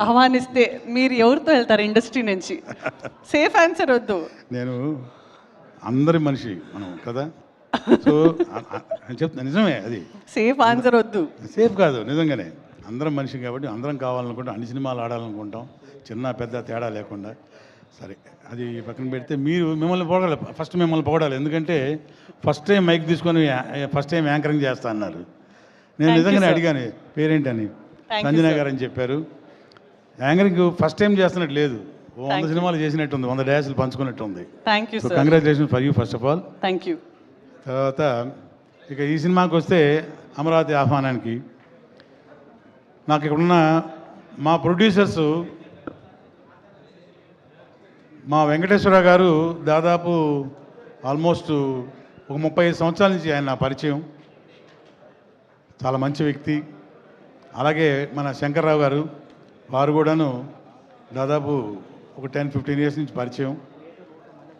ఆహ్వానిస్తే మీరు ఎవరితో వెళ్తారు ఇండస్ట్రీ నుంచి? సేఫ్ ఆన్సర్ వద్దు. నేను అందరి మనిషి మనం కదా, సో చెప్తున్నా నిజమే, అది సేఫ్ ఆన్సర్ వద్దు. సేఫ్ కాదు, నిజంగానే అందరం మనిషి కాబట్టి అందరం కావాలనుకుంటాం, అన్ని సినిమాలు ఆడాలనుకుంటాం, చిన్న పెద్ద తేడా లేకుండా. సరే, అది పక్కన పెడితే మీరు మిమ్మల్ని పొగడాలి, ఫస్ట్ మిమ్మల్ని పొగడాలి. ఎందుకంటే ఫస్ట్ టైం మైక్ తీసుకొని ఫస్ట్ టైం యాంకరింగ్ చేస్తా అన్నారు. నేను నిజంగానే అడిగాను పేరేంటని, సంజన గారు అని చెప్పారు. యాంకరింగ్ ఫస్ట్ టైం చేస్తున్నట్టు లేదు, 100 సినిమాలు చేసినట్టుంది, 100 డ్యాన్సులు పంచుకున్నట్టు ఉంది. Thank you. Congratulation for you first of all. Thank you. తర్వాత ఇక ఈ సినిమాకి వస్తే అమరావతి ఆహ్వానానికి నాకు ఇక్కడున్న మా ప్రొడ్యూసర్సు, మా వెంకటేశ్వర గారు దాదాపు ఆల్మోస్ట్ ఒక 35 సంవత్సరాల నుంచి ఆయన నా పరిచయం, చాలా మంచి వ్యక్తి. అలాగే మన శంకర్రావు గారు, వారు కూడాను దాదాపు ఒక 10-15 ఇయర్స్ నుంచి పరిచయం.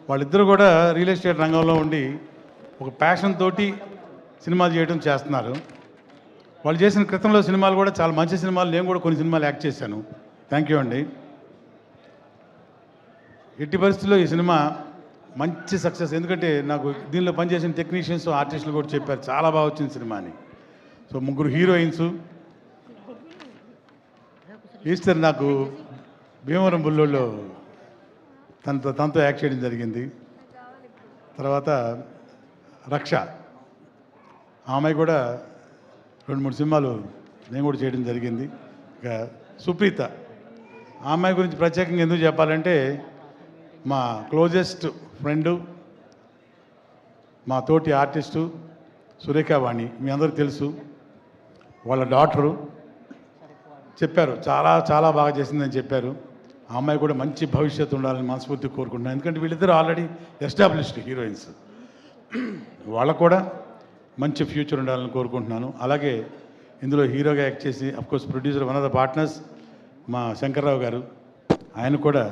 వాళ్ళిద్దరూ కూడా రియల్ ఎస్టేట్ రంగంలో ఉండి ఒక ప్యాషన్ తోటి సినిమాలు చేయడం చేస్తున్నారు. వాళ్ళు చేసిన క్రితంలో సినిమాలు కూడా చాలా మంచి సినిమాలు, నేను కూడా కొన్ని సినిమాలు యాక్ట్ చేశాను. థ్యాంక్ యూ అండి. ఎట్టి పరిస్థితుల్లో ఈ సినిమా మంచి సక్సెస్, ఎందుకంటే నాకు దీనిలో పనిచేసిన టెక్నీషియన్స్, ఆర్టిస్టులు కూడా చెప్పారు చాలా బాగా వచ్చింది సినిమా అని. సో 3 హీరోయిన్స్, ఈస్టర్ నాకు భీమవరం బుల్లోళ్ళు తనతో యాక్ట్ చేయడం జరిగింది. తర్వాత రక్ష, ఆమె కూడా 2-3 సినిమాలు నేను కూడా చేయడం జరిగింది. ఇక సుప్రీత, ఆ అమ్మాయి గురించి ప్రత్యేకంగా ఎందుకు చెప్పాలంటే మా క్లోజెస్ట్ ఫ్రెండు, మా తోటి ఆర్టిస్టు సురేఖావాణి, మీ అందరికీ తెలుసు. వాళ్ళ డాటరు చెప్పారు చాలా చాలా బాగా చేసిందని చెప్పారు. ఆ అమ్మాయి కూడా మంచి భవిష్యత్తు ఉండాలని మనస్ఫూర్తిగా కోరుకుంటున్నాను. ఎందుకంటే వీళ్ళిద్దరూ ఆల్రెడీ ఎస్టాబ్లిష్డ్ హీరోయిన్స్, వాళ్ళకు కూడా మంచి ఫ్యూచర్ ఉండాలని కోరుకుంటున్నాను. అలాగే ఇందులో హీరోగా యాక్ట్ చేసి of course producer one of the partners మా శంకర్రావు గారు, ఆయన కూడా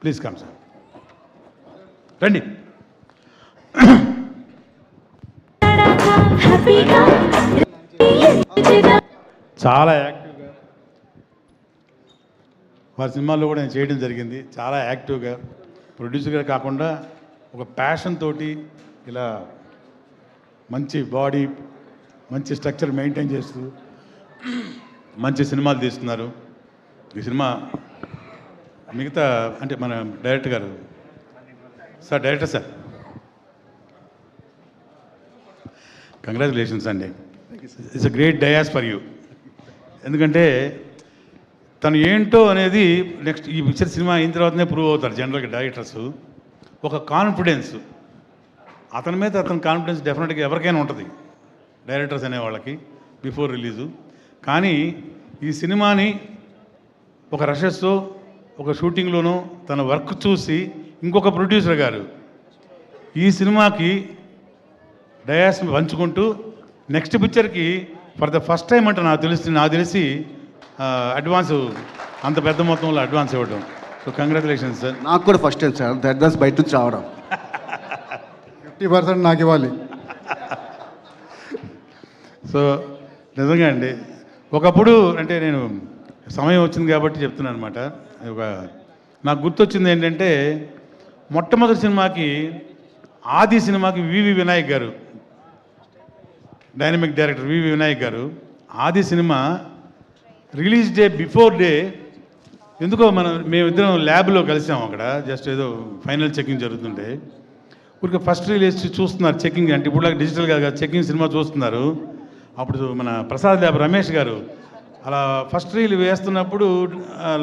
ప్లీజ్ కమ్ సార్, రండి. చాలా యాక్టివ్గా వారి సినిమాల్లో కూడా నేను చేయడం జరిగింది. చాలా యాక్టివ్గా ప్రొడ్యూసర్గా కాకుండా ఒక ప్యాషన్ తోటి ఇలా మంచి బాడీ, మంచి స్ట్రక్చర్ మెయింటైన్ చేస్తూ మంచి సినిమాలు తీస్తున్నారు. ఈ సినిమా మిగతా అంటే మన డైరెక్టర్ గారు సార్, డైరెక్టర్ సార్, కంగ్రాచులేషన్స్ అండి. It's a great dais for you. ఎందుకంటే తను ఏంటో అనేది నెక్స్ట్ ఈ పిక్చర్ సినిమా అయిన తర్వాతనే ప్రూవ్ అవుతారు జనరల్గా డైరెక్టర్స్. ఒక కాన్ఫిడెన్స్, అతని మీద అతని కాన్ఫిడెన్స్ డెఫినెట్గా ఎవరికైనా ఉంటుంది డైరెక్టర్స్ అనే వాళ్ళకి బిఫోర్ రిలీజు. కానీ ఈ సినిమాని ఒక రషెస్తో ఒక షూటింగ్లోనూ తన వర్క్ చూసి ఇంకొక ప్రొడ్యూసర్ గారు ఈ సినిమాకి డయాస్ పంచుకుంటూ నెక్స్ట్ పిక్చర్కి ఫర్ ద ఫస్ట్ టైం అంటే నాకు తెలిసి అడ్వాన్స్, అంత పెద్ద మొత్తంలో అడ్వాన్స్ ఇవ్వడం. So congratulations sir. నాకు కూడా ఫస్ట్ టైం సార్ అడ్వాన్స్ బయట నుంచి రావడం. 50% నాకు ఇవ్వాలి. సో నిజంగా అండి, ఒకప్పుడు అంటే నేను సమయం వచ్చింది కాబట్టి చెప్తున్నాను అనమాట. నాకు గుర్తొచ్చింది ఏంటంటే మొట్టమొదటి సినిమాకి, ఆది సినిమాకి వివి వినాయక్ గారు, డైనమిక్ డైరెక్టర్ వివి వినాయక్ గారు, ఆది cinema release day before day ఎందుకో మేమిద్దరం ల్యాబ్లో కలిసాము. అక్కడ జస్ట్ ఏదో ఫైనల్ చెకింగ్ జరుగుతుంటే ఊరికి ఫస్ట్ రిలీజ్ చూస్తున్నారు, చెకింగ్ అంటే ఇప్పుడు డిజిటల్గా చెకింగ్ సినిమా చూస్తున్నారు. అప్పుడు మన ప్రసాద్ ల్యాబ్ రమేష్ గారు అలా ఫస్ట్ రీల్ వేస్తున్నప్పుడు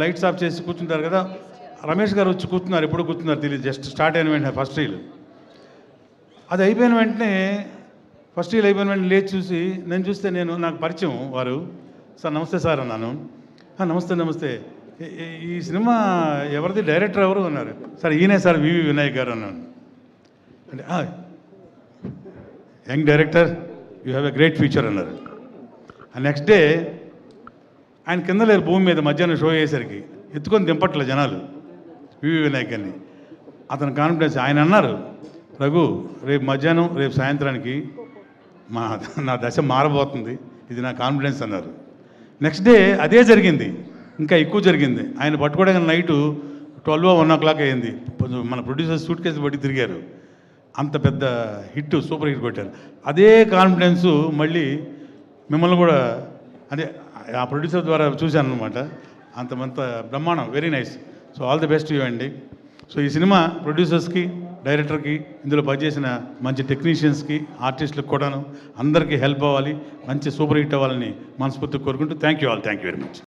లైట్స్ ఆఫ్ చేసి కూర్చుంటారు కదా, రమేష్ గారు వచ్చి కూర్చున్నారు. ఎప్పుడు కూర్చున్నారు తెలియదు, జస్ట్ స్టార్ట్ అయిన వెంటనే ఫస్ట్ రీల్ అది అయిపోయిన వెంటనే, ఫస్ట్ రీల్ అయిపోయిన వెంటనే లేచి చూసి నేను చూస్తే నాకు పరిచయం వారు. సార్ నమస్తే సార్ అన్నాను. నమస్తే నమస్తే, ఈ సినిమా ఎవరిది, డైరెక్టర్ ఎవరు అన్నారు. సార్ ఈయనే సార్ వివి వినాయక్ గారు అన్నాను. అంటే young director, you have a great future అన్నారు. నెక్స్ట్ డే ఆయన కింద లేరు, భూమి మీద మధ్యాహ్నం షో అయ్యేసరికి ఎత్తుకొని దింపట్లే జనాలు వివి వినాయక్ అని. అతని కాన్ఫిడెన్స్, ఆయన అన్నారు, రఘు రేపు మధ్యాహ్నం రేపు సాయంత్రానికి నా దశ మారబోతుంది, ఇది నా కాన్ఫిడెన్స్ అన్నారు. నెక్స్ట్ డే అదే జరిగింది. ఇంకా ఎక్కువ జరిగింది. ఆయన పట్టుకోవడానికి నైటు 12-1 అయింది. మన ప్రొడ్యూసర్ సూట్ కేసు బట్టి తిరిగారు. అంత పెద్ద హిట్, సూపర్ హిట్ కొట్టారు. అదే కాన్ఫిడెన్సు మళ్ళీ మిమ్మల్ని కూడా అదే ఆ ప్రొడ్యూసర్ ద్వారా చూశాను అనమాట. అంత బ్రహ్మాండం, very nice. So all the best you అండి. సో ఈ సినిమా ప్రొడ్యూసర్స్కి, డైరెక్టర్కి, ఇందులో పనిచేసిన మంచి టెక్నీషియన్స్కి, ఆర్టిస్టులకు కూడాను అందరికీ హెల్ప్ అవ్వాలి, మంచి సూపర్ హిట్ అవ్వాలని మనస్ఫూర్తిగా కోరుకుంటూ థ్యాంక్ యూ వెరీ మచ్.